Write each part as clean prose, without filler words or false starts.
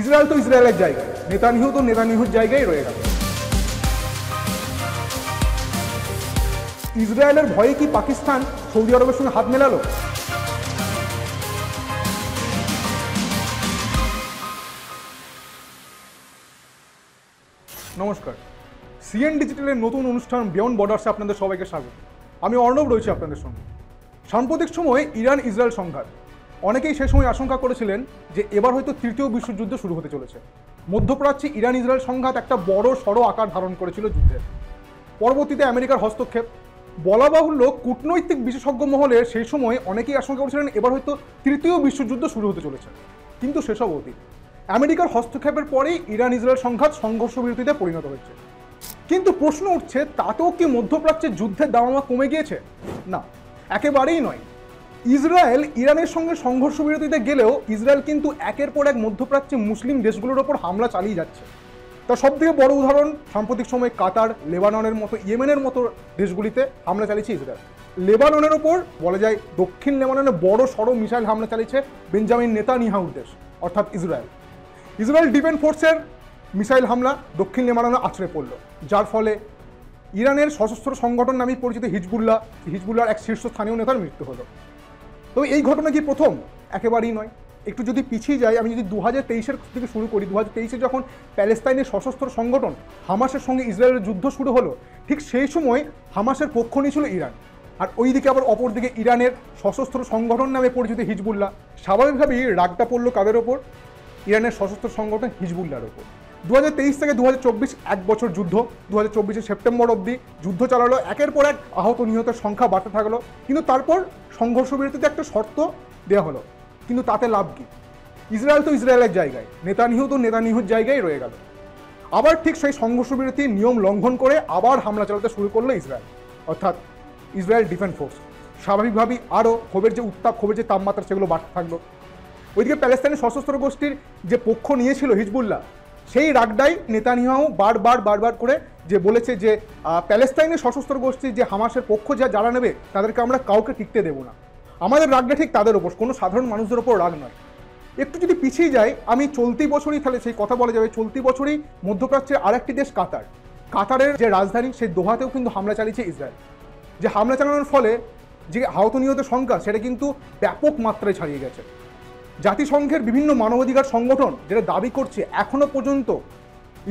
Israel তো ইসরায়েলের জায়গায়, নেতানিয়াহু তো নেতানিয়াহুর জায়গায় রয়ে গেল। ইসরায়েলের ভয়ে কি পাকিস্তান সৌদি আরবের সঙ্গে হাত মেলালো? নমস্কার, সিএন ডিজিটালের নতুন অনুষ্ঠান বিয়ন্ড বর্ডার্সে আপনাদের সবাইকে স্বাগত। আমি অর্ণব রয়েছি আপনাদের সঙ্গে। সাম্প্রতিক সময়ে ইরান ইসরায়েল সংঘাত, অনেকেই সেই সময় আশঙ্কা করেছিলেন যে এবার হয়তো তৃতীয় বিশ্বযুদ্ধ শুরু হতে চলেছে। মধ্যপ্রাচ্যে ইরান ইসরায়েল সংঘাত একটা বড় সড়ো আকার ধারণ করেছিল যুদ্ধের। পরবর্তীতে আমেরিকার হস্তক্ষেপ, বলা বাহুল্য কূটনৈতিক বিশেষজ্ঞ মহলে সেই সময় অনেকেই আশঙ্কা করেছিলেন এবার হয়তো তৃতীয় বিশ্বযুদ্ধ শুরু হতে চলেছে। কিন্তু সেসব অতীত। আমেরিকার হস্তক্ষেপের পরেই ইরান ইসরায়েল সংঘাত সংঘর্ষ বিরতিতে পরিণত হয়েছে। কিন্তু প্রশ্ন উঠছে, তাতেও কি মধ্যপ্রাচ্যের যুদ্ধের দামামা কমে গিয়েছে? না, একেবারেই নয়। ইসরায়েল ইরানের সঙ্গে সংঘর্ষ বিরতিতে গেলেও ইসরায়েল কিন্তু একের পর এক মধ্যপ্রাচ্যে মুসলিম দেশগুলোর ওপর হামলা চালিয়ে যাচ্ছে। তার সবথেকে বড় উদাহরণ সাম্প্রতিক সময়ে কাতার, লেবাননের মতো, ইয়েমেনের মতো দেশগুলিতে হামলা চালিয়েছে ইসরায়েল। লেবাননের ওপর বলা যায় দক্ষিণ লেবাননে বড় সড়ো মিসাইল হামলা চালিয়েছে বেঞ্জামিন নেতানিয়াহুর দেশ অর্থাৎ ইসরায়েল। ইসরায়েল ডিফেন্স ফোর্সের মিসাইল হামলা দক্ষিণ লেবাননে আছড়ে পড়ল, যার ফলে ইরানের সশস্ত্র সংগঠন নামে পরিচিত হিজবুল্লাহর এক শীর্ষস্থানীয় নেতার মৃত্যু হলো। তবে এই ঘটনা কি প্রথম? একেবারেই নয়। একটু যদি পিছিয়ে যাই, আমি যদি 2023-এর থেকে শুরু করি, 2023-এ যখন প্যালেস্তাইনের সশস্ত্র সংগঠন হামাসের সঙ্গে ইসরায়েলের যুদ্ধ শুরু হলো, ঠিক সেই সময় হামাসের পক্ষ নিয়েছিল ইরান। আর ওইদিকে আবার অপরদিকে ইরানের সশস্ত্র সংগঠন নামে পরিচিত হিজবুল্লাহ। স্বাভাবিকভাবেই রাগটা পড়লো কাদের ওপর? ইরানের সশস্ত্র সংগঠন হিজবুল্লাহর ওপর। 2023 থেকে 2024 এক বছর যুদ্ধ, 2024 সেপ্টেম্বর অবধি যুদ্ধ চালালো, একের পর এক আহত নিহতের সংখ্যা বাড়তে থাকলো। কিন্তু তারপর সংঘর্ষ বিরতিতে একটা শর্ত দেওয়া হলো, কিন্তু তাতে লাভ কি? ইসরায়েল তো ইসরায়েলের জায়গায়, নেতানিয়াহু তো নেতানিয়াহুর জায়গায় রয়ে গেল। আবার ঠিক সেই সংঘর্ষ বিরতির নিয়ম লঙ্ঘন করে আবার হামলা চালাতে শুরু করলো ইসরায়েল, অর্থাৎ ইসরায়েল ডিফেন্স ফোর্স। স্বাভাবিকভাবেই আরও ক্ষোভের যে উত্তাপ, ক্ষোভের যে তাপমাত্রা, সেগুলো বাড়তে থাকলো। ওইদিকে প্যালেস্তাইনের সশস্ত্র গোষ্ঠীর যে পক্ষ নিয়েছিল হিজবুল্লাহ, সেই রাগডাই নেতানিয়াহু বারবার করে যে বলেছে যে প্যালেস্তাইনের সশস্ত্র গোষ্ঠী যে হামাসের পক্ষ যারা নেবে তাদেরকে আমরা কাউকে টিকতে দেবো না। আমাদের রাগটা ঠিক তাদের ওপর, কোনো সাধারণ মানুষদের ওপর রাগ নয়। একটু যদি পিছিয়ে যাই, আমি চলতি বছরই, তাহলে সেই কথা বলা যাবে, চলতি বছরই মধ্যপ্রাচ্যের আরেকটি দেশ কাতারের যে রাজধানী সেই দোহাতেও কিন্তু হামলা চালিয়েছে ইসরায়েল। যে হামলা চালানোর ফলে যে আহত নিহতের সংখ্যা, সেটা কিন্তু ব্যাপক মাত্রায় ছাড়িয়ে গেছে। জাতিসংঘের বিভিন্ন মানবাধিকার সংগঠন যেটা দাবি করছে এখনো পর্যন্ত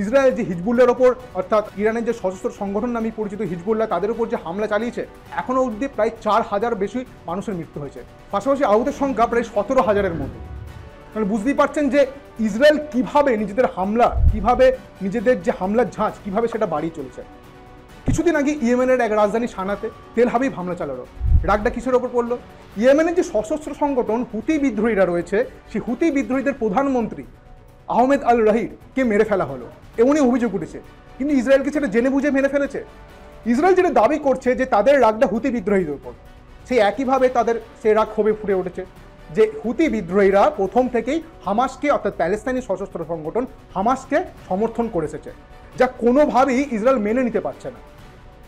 ইসরায়েল যে হিজবুল্লাহর ওপর, অর্থাৎ ইরানের যে সশস্ত্র সংগঠন নামে পরিচিত হিজবুল্লাহ, তাদের উপর যে হামলা চালিয়েছে, এখনো অবধি প্রায় 4,000 বেশি মানুষের মৃত্যু হয়েছে। পাশাপাশি আহতের সংখ্যা প্রায় 17,000-এর মতো। তাহলে বুঝতেই পারছেন যে ইসরায়েল কিভাবে নিজেদের যে হামলার ঝাঁজ কিভাবে সেটা বাড়িয়ে চলেছে। কিছুদিন আগে ইয়েমেনের এক রাজধানী সানাতে তেল হাবিব হামলা চালালো। রাগটা কিসের ওপর পড়লো? ইয়েমেনের যে সশস্ত্র সংগঠন হুতি বিদ্রোহীরা রয়েছে, সেই হুতি বিদ্রোহীদের প্রধানমন্ত্রী আহমেদ আল রাহিরকে মেরে ফেলা হলো, এমনই অভিযোগ উঠেছে। কিন্তু ইসরায়েলকে সেটা জেনে বুঝে মেরে ফেলেছে। ইসরায়েল যেটা দাবি করছে যে তাদের রাগটা হুতি বিদ্রোহীদের উপর, সেই একইভাবে তাদের সেই রাগ ক্ষোভে ফুটে উঠেছে যে হুতি বিদ্রোহীরা প্রথম থেকেই হামাসকে, অর্থাৎ প্যালেস্তাইনি সশস্ত্র সংগঠন হামাসকে সমর্থন করে এসেছে, যা কোনোভাবেই ইসরায়েল মেনে নিতে পারছে না।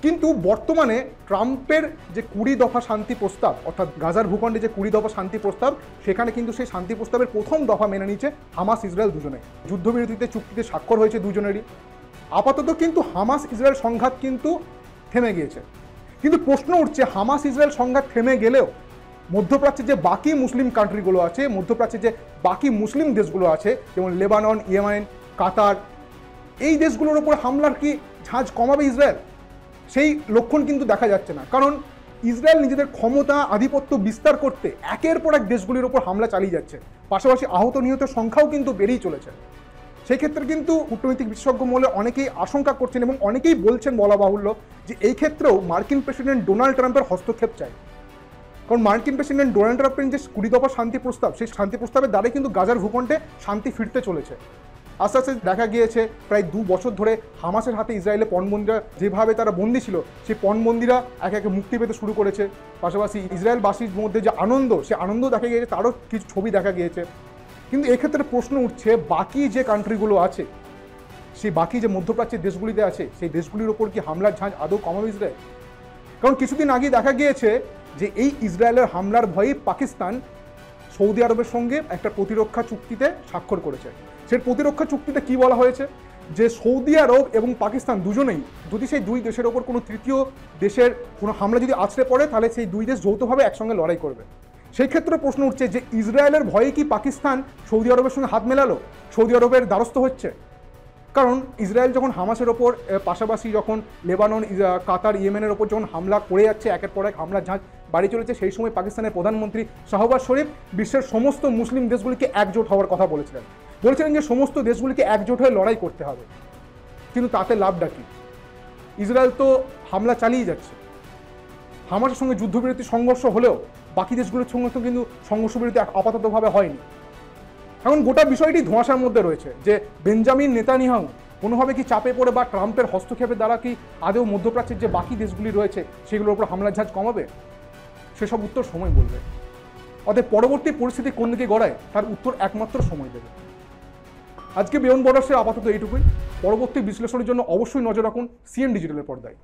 কিন্তু বর্তমানে ট্রাম্পের যে 20 দফা শান্তি প্রস্তাব, অর্থাৎ গাজার ভূখণ্ডে যে 20 দফা শান্তি প্রস্তাব, সেখানে কিন্তু সেই শান্তি প্রস্তাবের প্রথম দফা মেনে নিচ্ছে হামাস ইসরায়েল দুজনে। যুদ্ধবিরতিতে চুক্তিতে স্বাক্ষর হয়েছে দুজনেরই। আপাতত কিন্তু হামাস ইসরায়েল সংঘাত কিন্তু থেমে গিয়েছে। কিন্তু প্রশ্ন উঠছে, হামাস ইসরায়েল সংঘাত থেমে গেলেও মধ্যপ্রাচ্যে যে বাকি মুসলিম কান্ট্রিগুলো আছে, মধ্যপ্রাচ্যে যে বাকি মুসলিম দেশগুলো আছে, যেমন লেবানন, ইয়েমেন, কাতার, এই দেশগুলোর উপর হামলার কি ঝাঁজ কমাবে ইসরায়েল? সেই লক্ষণ কিন্তু দেখা যাচ্ছে না। কারণ ইসরায়েল নিজেদের ক্ষমতা, আধিপত্য বিস্তার করতে একের পর এক দেশগুলির ওপর হামলা চালিয়ে যাচ্ছে। পাশাপাশি আহত নিহতের সংখ্যাও কিন্তু বেড়েই চলেছে। সেই ক্ষেত্রে কিন্তু কূটনৈতিক বিশেষজ্ঞ মহলে অনেকেই আশঙ্কা করছেন এবং অনেকেই বলছেন, বলা বাহুল্য, যে এই ক্ষেত্রেও মার্কিন প্রেসিডেন্ট ডোনাল্ড ট্রাম্পের হস্তক্ষেপ চাই। কারণ মার্কিন প্রেসিডেন্ট ডোনাল্ড ট্রাম্পের যে 20 দফা শান্তি প্রস্তাব, সেই শান্তি প্রস্তাবের দ্বারাই কিন্তু গাজার ভূখণ্ডে শান্তি ফিরতে চলেছে। আস্তে আস্তে দেখা গিয়েছে প্রায় 2 বছর ধরে হামাসের হাতে ইসরায়েলের পণবন্দীরা যেভাবে তারা বন্দী ছিল, সেই পণবন্দীরা একে একে মুক্তি পেতে শুরু করেছে। পাশাপাশি ইসরায়েলবাসীর মধ্যে যে আনন্দ, সে আনন্দ দেখা গিয়েছে, তারও কিছু ছবি দেখা গিয়েছে। কিন্তু এক্ষেত্রে প্রশ্ন উঠছে, বাকি যে কান্ট্রিগুলো আছে, সেই বাকি যে মধ্যপ্রাচ্যের দেশগুলিতে আছে, সেই দেশগুলির ওপর কি হামলার ঝাঁজ আদৌ কমাবে ইসরায়েল? কারণ কিছুদিন আগে দেখা গিয়েছে যে এই ইসরায়েলের হামলার ভয়ে পাকিস্তান সৌদি আরবের সঙ্গে একটা প্রতিরক্ষা চুক্তিতে স্বাক্ষর করেছে। সেই প্রতিরক্ষা চুক্তিতে কি বলা হয়েছে যে সৌদি আরব এবং পাকিস্তান দুজনেই যদি সেই দুই দেশের ওপর কোনো তৃতীয় দেশের কোনো হামলা যদি আছড়ে পড়ে তাহলে সেই দুই দেশ যৌথভাবে একসঙ্গে লড়াই করবে। সেই ক্ষেত্রে প্রশ্ন উঠছে যে ইসরায়েলের ভয়ে কি পাকিস্তান সৌদি আরবের সঙ্গে হাত মেলালো, সৌদি আরবের দ্বারস্থ হচ্ছে? কারণ ইসরায়েল যখন হামাসের ওপর পাশাপাশি যখন লেবানন, কাতার, ইয়েমেনের ওপর যখন হামলা করে যাচ্ছে, একের পর এক হামলা ঝাঁজ বাড়ি চলেছে, সেই সময় পাকিস্তানের প্রধানমন্ত্রী শাহবাজ শরীফ বিশ্বের সমস্ত মুসলিম দেশগুলিকে একজোট হওয়ার কথা বলেছিলেন যে সমস্ত দেশগুলিকে একজোট হয়ে লড়াই করতে হবে। কিন্তু তাতে লাভটা কি? ইসরায়েল তো হামলা চালিয়ে যাচ্ছে। হামাসের সঙ্গে যুদ্ধবিরতি সংঘর্ষ হলেও বাকি দেশগুলোর সঙ্গে তো কিন্তু সংঘর্ষবিরতি আপাততভাবে হয়নি। এখন গোটা বিষয়টি ধোঁয়াশার মধ্যে রয়েছে যে বেঞ্জামিন নেতানিয়াহু কোনোভাবে কি চাপে পড়ে বা ট্রাম্পের হস্তক্ষেপের দ্বারা কি আদৌ মধ্যপ্রাচ্যের যে বাকি দেশগুলি রয়েছে সেগুলোর উপর হামলার ঝাঁজ কমাবে? সেসব উত্তর সময় বলবে। অতএব পরবর্তী পরিস্থিতি কোন দিকে গড়ায় তার উত্তর একমাত্র সময় দেবে। আজকে বিয়ন্ড বর্ডার্সের আপাতত এইটুকুই। পরবর্তী বিশ্লেষণের জন্য অবশ্যই নজর রাখুন সিএন ডিজিটালের পর্দায়।